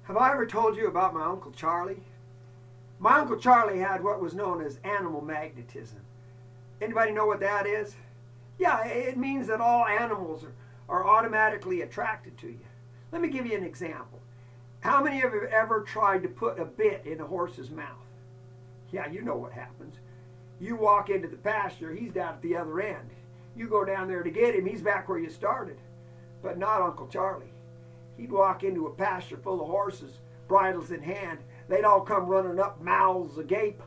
Have I ever told you about my Uncle Charlie? My Uncle Charlie had what was known as animal magnetism. Anybody know what that is? Yeah, it means that all animals are automatically attracted to you. Let me give you an example. How many of you have ever tried to put a bit in a horse's mouth? Yeah, you know what happens. You walk into the pasture, he's down at the other end. You go down there to get him, he's back where you started. But not Uncle Charlie. He'd walk into a pasture full of horses, bridles in hand. They'd all come running up, mouths agape.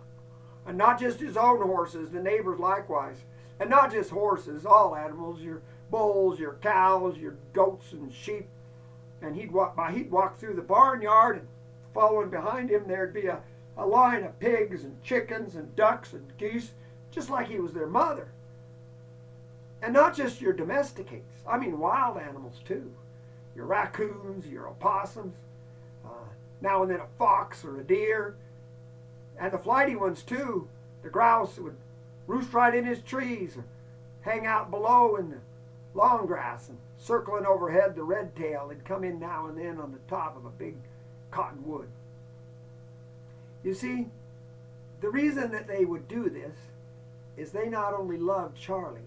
And not just his own horses, the neighbors likewise. And not just horses, all animals, your bulls, your cows, your goats and sheep. And he'd walk through the barnyard, and following behind him there'd be a line of pigs and chickens and ducks and geese, just like he was their mother. And not just your domesticates, I mean wild animals too. Your raccoons, your opossums, now and then a fox or a deer, and the flighty ones too. The grouse would roost right in his trees or hang out below in the long grass, and circling overhead the red tail would come in now and then on the top of a big cottonwood. You see, the reason that they would do this is they not only loved Charlie,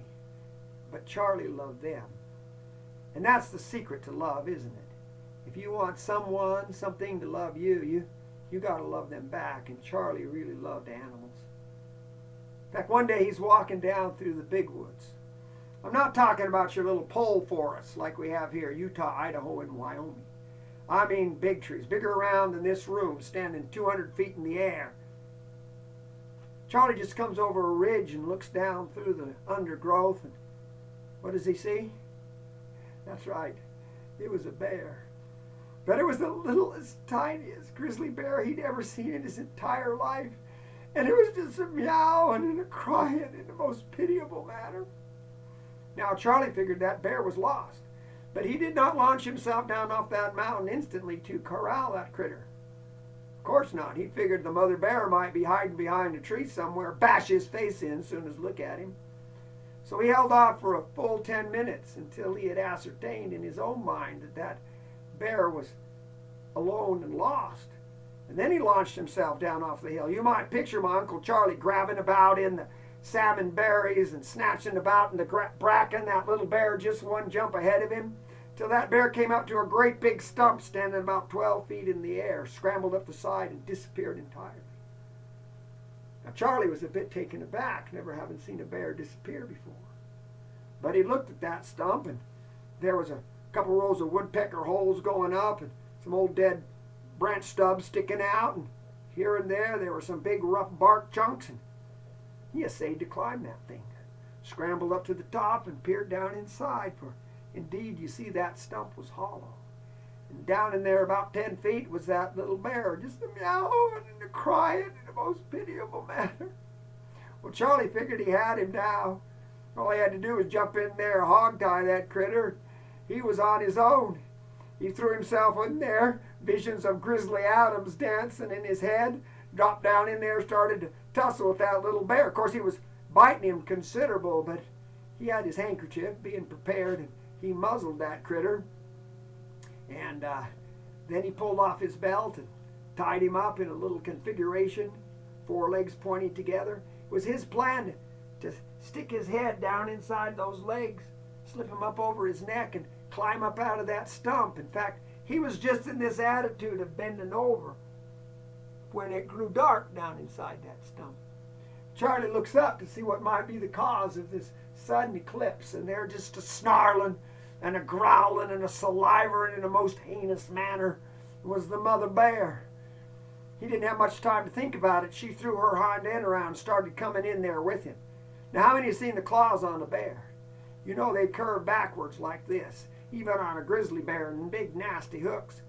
but Charlie loved them. And that's the secret to love, isn't it? If you want someone, something to love you, you got to love them back. And Charlie really loved animals. In fact, one day he's walking down through the big woods. I'm not talking about your little pole forests like we have here, Utah, Idaho, and Wyoming. I mean big trees, bigger around than this room, standing 200 feet in the air. Charlie just comes over a ridge and looks down through the undergrowth, and what does he see? That's right, it was a bear. But it was the littlest, tiniest grizzly bear he'd ever seen in his entire life. And it was just a meowing and a crying in the most pitiable manner. Now Charlie figured that bear was lost, but he did not launch himself down off that mountain instantly to corral that critter. Of course not. He figured the mother bear might be hiding behind a tree somewhere, bash his face in as soon as look at him. So he held off for a full 10 minutes until he had ascertained in his own mind that that bear was alone and lost. And then he launched himself down off the hill. You might picture my Uncle Charlie grabbing about in the salmon berries and snatching about in the bracken, that little bear just one jump ahead of him, till that bear came up to a great big stump standing about 12 feet in the air, scrambled up the side and disappeared entirely. Now Charlie was a bit taken aback, never having seen a bear disappear before. But he looked at that stump, and there was a couple rows of woodpecker holes going up and some old dead branch stubs sticking out, and here and there were some big rough bark chunks, and he essayed to climb that thing, scrambled up to the top and peered down inside, for indeed, you see, that stump was hollow. And down in there about 10 feet was that little bear, just a meowing and a crying in the most pitiable manner. Well, Charlie figured he had him now. All he had to do was jump in there, hog-tie that critter. He was on his own. He threw himself in there, visions of Grizzly Adams dancing in his head, dropped down in there, started to tussle with that little bear. Of course, he was biting him considerable, but he had his handkerchief being prepared, and he muzzled that critter. And then he pulled off his belt and tied him up in a little configuration, 4 legs pointing together. It was his plan to stick his head down inside those legs, slip him up over his neck, and climb up out of that stump. In fact, he was just in this attitude of bending over when it grew dark down inside that stump. Charlie looks up to see what might be the cause of this sudden eclipse, and there, just a snarling and a growling and a salivating in a most heinous manner, was the mother bear. He didn't have much time to think about it. She threw her hind end around and started coming in there with him. Now, how many have seen the claws on a bear? You know they curve backwards like this, even on a grizzly bear, and big nasty hooks.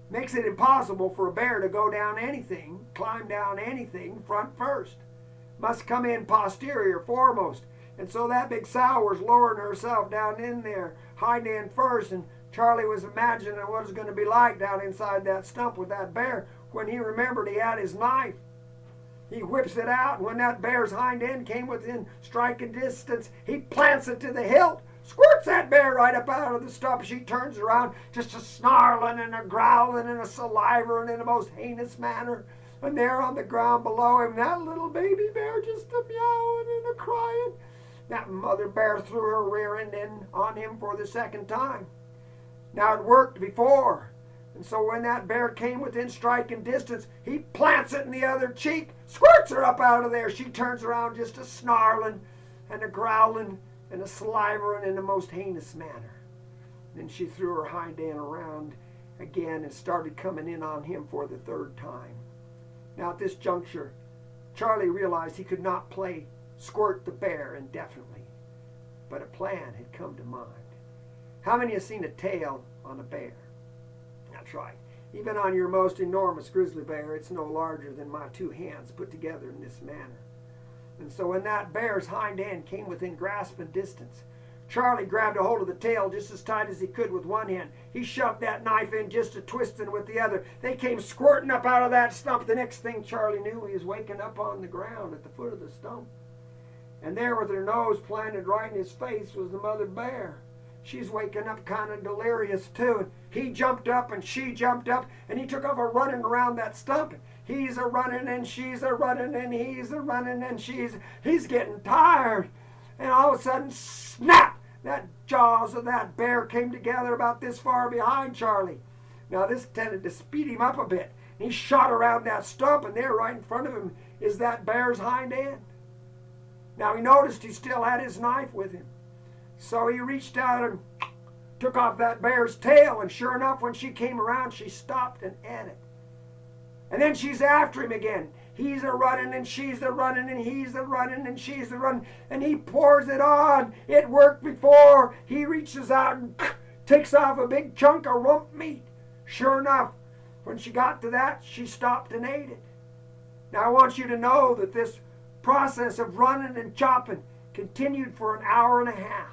Makes it impossible for a bear to go down anything, climb down anything front first. Must come in posterior foremost. And so that big sow was lowering herself down in there, hind end first, and Charlie was imagining what it was going to be like down inside that stump with that bear when he remembered he had his knife. He whips it out, and when that bear's hind end came within striking distance, he plants it to the hilt, squirts that bear right up out of the stump. She turns around, just a snarling and a growling and a salivating in the most heinous manner. And there on the ground below him, that little baby bear just a meowing and a crying. That mother bear threw her rear end in on him for the second time. Now it worked before. And so when that bear came within striking distance, he plants it in the other cheek, squirts her up out of there. She turns around just a snarling and a growling and a salivating in the most heinous manner. Then she threw her hind end around again and started coming in on him for the third time. Now at this juncture, Charlie realized he could not play squirt the bear indefinitely, but a plan had come to mind. How many have seen a tail on a bear? That's right. Even on your most enormous grizzly bear, it's no larger than my two hands put together in this manner. And so when that bear's hind end came within grasping distance, Charlie grabbed a hold of the tail just as tight as he could with one hand. He shoved that knife in just a twisting with the other. They came squirting up out of that stump. The next thing Charlie knew, he was waking up on the ground at the foot of the stump. And there with her nose planted right in his face was the mother bear. She's waking up kind of delirious too. And he jumped up and she jumped up and he took off a running around that stump. He's a running and she's a running and he's a running and he's getting tired. And all of a sudden, snap! That jaws of that bear came together about this far behind Charlie. Now this tended to speed him up a bit. He shot around that stump and there right in front of him is that bear's hind end. Now he noticed he still had his knife with him. So he reached out and took off that bear's tail, and sure enough, when she came around, she stopped and ate it. And then she's after him again. He's a running and she's a running and he's a running and she's a running, and he pours it on. It worked before. He reaches out and takes off a big chunk of rump meat. Sure enough, when she got to that, she stopped and ate it. Now I want you to know that this process of running and chopping continued for an hour and a half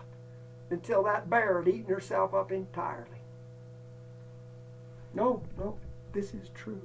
until that bear had eaten herself up entirely. No, this is true.